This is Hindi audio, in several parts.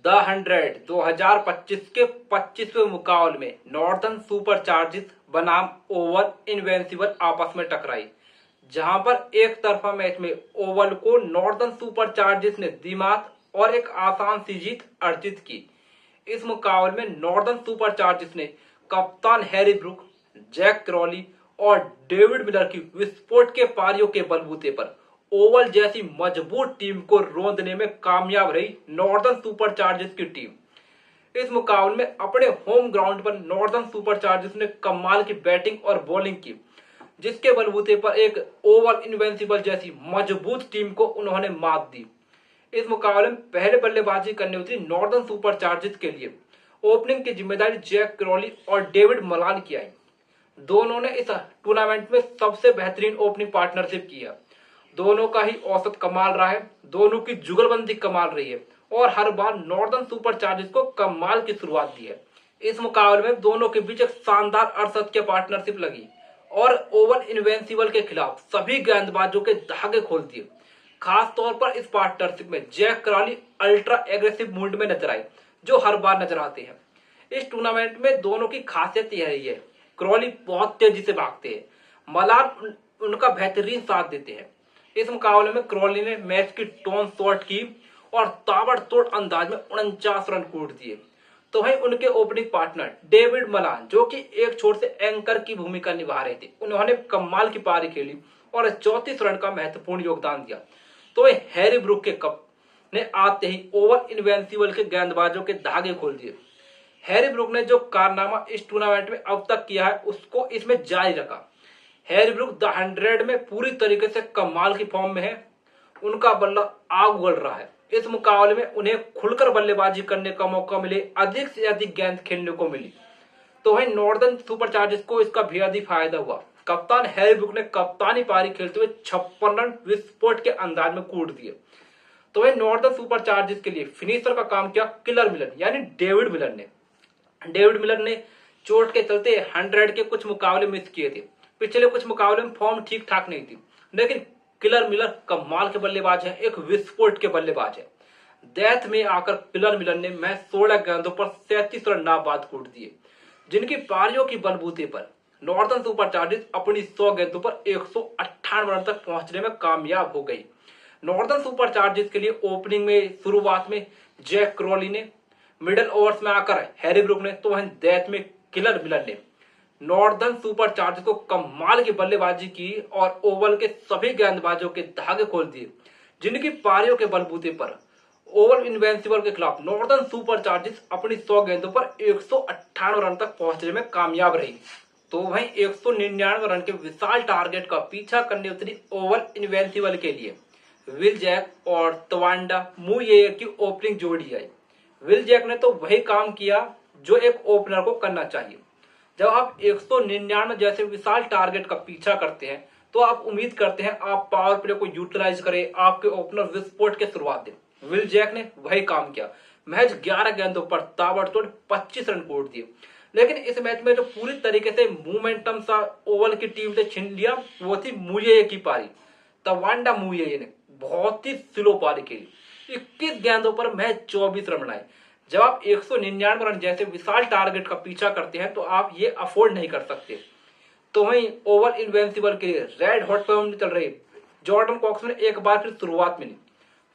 द 100 2025 के 25वें मुकाबले में नॉर्दर्न सुपरचार्जिस बनाम ओवल इनविंसिबल आपस में टकराई, जहां पर एक तरफा मैच में ओवल को नॉर्दर्न सुपरचार्जिस ने दिमाग और एक आसान सी जीत अर्जित की। इस मुकाबले में नॉर्दर्न सुपरचार्जिस ने कप्तान हैरी ब्रूक, जैक क्रॉली और डेविड मिलर की विस्फोट के पारियों के बलबूते पर ओवल जैसी मजबूत टीम को रोंदने में कामयाब रही नॉर्दर्न सुपरचार्जिस की टीम। इस मुकाबले में अपने होम ग्राउंड पर नॉर्दर्न सुपरचार्जिस ने कमाल की बैटिंग और बॉलिंग की, जिसके बलबूते पर एक ओवल इनविंसिबल जैसी मजबूत टीम को उन्होंने मात दी। इस मुकाबले में पहले बल्लेबाजी करने उतरी नॉर्दर्न सुपरचार्जिस के लिए ओपनिंग की जिम्मेदारी जैक क्रॉली और डेविड मलान की आई। दोनों ने इस टूर्नामेंट में सबसे बेहतरीन ओपनिंग पार्टनरशिप की है। दोनों का ही औसत कमाल रहा है, दोनों की जुगलबंदी कमाल रही है और हर बार नॉर्दर्न सुपरचार्जिस को कमाल की शुरुआत दी है। इस मुकाबले में दोनों के बीच एक शानदार अड़सठ पार्टनरशिप लगी और ओवल इनविंसिबल के खिलाफ सभी गेंदबाजों के धागे खोल दिए। खास तौर पर इस पार्टनरशिप में Zak Crawley ultra aggressive mood में नजर आए, जो हर बार नजर आते हैं। इस टूर्नामेंट में दोनों की खासियत यह रही है, क्रॉली बहुत तेजी से भागते हैं, मलान उनका बेहतरीन साथ देते हैं। इस मुकाबले में क्रॉली ने मैच की टोन शॉट की और ताबड़तोड़ अंदाज में 49 रन कूट दिए। तो वहीं उनके ओपनिंग पार्टनर डेविड मलान, जो कि एक छोर से एंकर की भूमिका निभा रहे थे, उन्होंने कमाल की पारी खेली और 34 रन का महत्वपूर्ण योगदान दिया। तो वहीं हैरी ब्रूक के कप ने आते ही ओवल इनविंसिबल के गेंदबाजों के धागे खोल दिए। हैरी ब्रूक ने जो कारनामा इस टूर्नामेंट में अब तक किया है, उसको इसमें जारी रखा। हैरी ब्रूक द 100 में पूरी तरीके से कमाल की फॉर्म में है, उनका बल्ला आग उगल रहा है। इस मुकाबले में उन्हें खुलकर बल्लेबाजी करने का मौका मिले, अधिक से अधिक गेंद खेलने को मिली। तो वहीं नॉर्दर्न सुपरचार्जिस को इसका बेहद ही फायदा हुआ। कप्तान हैरी ब्रूक ने कप्तानी पारी खेलते हुए 56 रन विस्फोट के अंदाज में कूट दिए। तो वहीं नॉर्दर्न सुपरचार्जिस के लिए फिनिशर का काम किया किलर मिलर यानी डेविड मिलर ने। डेविड मिलर ने चोट के चलते 100 के कुछ मुकाबले मिस किए थे। पिछले कुछ मुकाबले में फॉर्म ठीक ठाक नहीं थी, लेकिन किलर मिलर कमाल के बल्लेबाज हैं, एक विस्फोट के बल्लेबाज है। डेथ में आकर किलर मिलर ने मैच 16 गेंदों पर 37 रन नाबाद कूट दिए, जिनकी पारियों की बलबूते पर नॉर्दर्न सुपरचार्जिस अपनी 100 गेंदों पर 198 रन तक पहुंचने में कामयाब हो गई। नॉर्दर्न सुपरचार्जिस के लिए ओपनिंग में शुरुआत में जैक क्रॉली ने, मिडल ओवर्स में आकर हैरी ब्रूक ने, तो वहीं डेथ में किलर मिलर ने नॉर्दर्न सुपरचार्जिस को कमाल की बल्लेबाजी की और ओवल के सभी गेंदबाजों के धागे खोल दिए, जिनकी पारियों के बलबूते पर ओवल इनविंसिबल के खिलाफ नॉर्दर्न सुपरचार्जिस अपनी 100 गेंदों पर 198 रन तक पहुंचने में कामयाब रही। तो वहीं 199 रन के विशाल टारगेट का पीछा करने उतरी ओवल इनविंसिबल के लिए विल जैक और तवांडा मुये की ओपनिंग जोड़ी आई। विल जैक ने तो वही काम किया जो एक ओपनर को करना चाहिए। जब आप 199 जैसे विशाल टारगेट का पीछा करते हैं, तो आप उम्मीद करते हैं आप पावर प्ले को यूटिलाइज करें, आपके ओपनर विस्फोट के शुरुआत दें। विल जैक ने वही काम किया। मैच 11 गेंदों पर ताबड़तोड़ 25 रन कूट दिए। लेकिन इस मैच में जो पूरी तरीके से मोमेंटम सा ओवल की टीम से छीन लिया, वो थी मुये की पारी। तवांडा मुये ने बहुत ही स्लो पारी खेली, 21 गेंदों पर महज 24 रन बनाए। जब आप 199 रन जैसे विशाल टारगेट का पीछा करते हैं, तो आप ये अफोर्ड नहीं कर सकते। तो वहीं ओवल इनविंसिबल के लिए रेड हॉट फॉर्म में चल रही जॉर्डन कॉक्स में एक बार फिर शुरुआत मिली।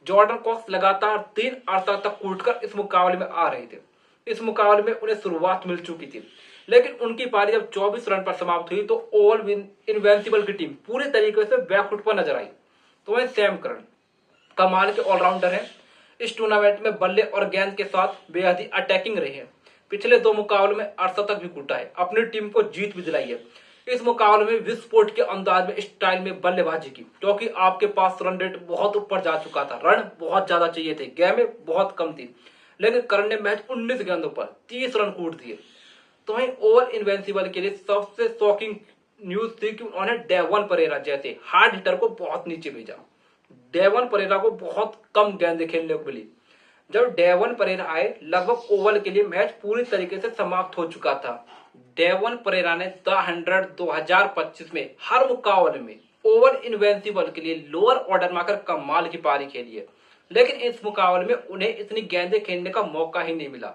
जॉर्डन कॉक्स लगातार 3 अर्सा तक कूटकर इस मुकाबले में आ रहे थे। इस मुकाबले में उन्हें शुरुआत मिल चुकी थी, लेकिन उनकी पारी जब 24 रन पर समाप्त हुई, तो ओवल इनविंसिबल की टीम पूरी तरीके से बैकफुट पर नजर आई। तो वहीं सैम करन कमाल के ऑलराउंडर हैं, इस टूर्नामेंट में बल्ले और गेंद के साथ बेहद ही अटैकिंग रहे हैं। पिछले 2 मुकाबलों में 68 तक भी कूटा है, अपनी टीम को जीत भी दिलाई है। इस मुकाबले में विस्फोट के अंदाज में स्टाइल में बल्लेबाजी की, क्योंकि आपके पास रन रेट बहुत ऊपर जा चुका था, रन बहुत ज्यादा चाहिए थे, गेंदें बहुत कम थी, लेकिन करण ने महज 19 गेंदों पर 30 रन कूट दिए। तो वहीं ओवल इनविंसिबल के लिए सबसे शॉकिंग न्यूज थी कि उन्होंने डेवन परेरा जैसे हार्ड हिटर को बहुत नीचे भेजा। डेवन परेरा को बहुत कम गेंदें खेलने को मिली। जब डेवन परेरा आए, लगभग ओवल के लिए मैच पूरी तरीके से समाप्त हो चुका था। डेवन परेरा ने द 100 2025 में हर मुकाबले में ओवल इनविंसिबल के लिए लोअर ऑर्डर में आकर कमाल की पारी खेली है। लेकिन इस मुकाबले में उन्हें इतनी गेंदें खेलने का मौका ही नहीं मिला।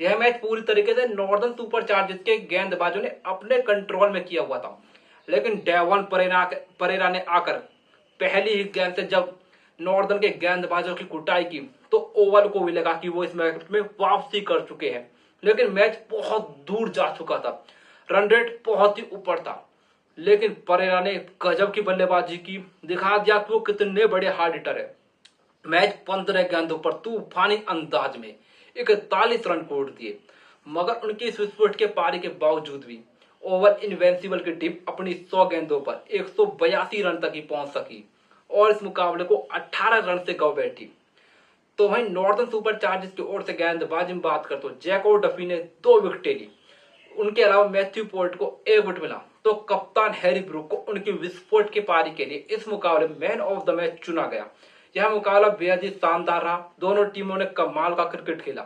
यह मैच पूरी तरीके से नॉर्दर्न सुपरचार्जर्स के गेंदबाजों ने अपने कंट्रोल में किया हुआ था, लेकिन डेवन परेरा ने आकर पहली ही गेंद से जब नॉर्दर्न के गेंदबाजों की कुटाई की तो ओवल को भी लगा कि वो इस मैच में वापसी कर चुके हैं। लेकिन मैच बहुत दूर जा चुका था, रन रेट बहुत ही ऊपर था, लेकिन परेरा ने गजब की बल्लेबाजी की, दिखा दिया कि वो कितने बड़े हार्ड हिटर है। मैच 15 गेंदों पर तूफानी अंदाज में 41 रन कोड़ दिए, मगर उनकी इस विस्फोट के पारी के बावजूद भी ओवर इनवेंसिबल की टीम अपनी 100 गेंदों पर 182 रन तक ही पहुंच सकी और इस मुकाबले को 18 रन से गंवा बैठी। तो वहीं नॉर्दर्न सुपरचार्जर्स की ओर से गेंदबाजी में बात करते जैकोब डफी ने 2 विकेटें ली, उनके अलावा मैथ्यू पोर्ट को 1 विकेट मिला, तो कप्तान हैरी ब्रूक को उनकी विस्फोट की पारी के लिए इस मुकाबले में मैन ऑफ द मैच चुना गया। यह मुकाबला बेहद ही शानदार रहा, दोनों टीमों ने कमाल का क्रिकेट खेला।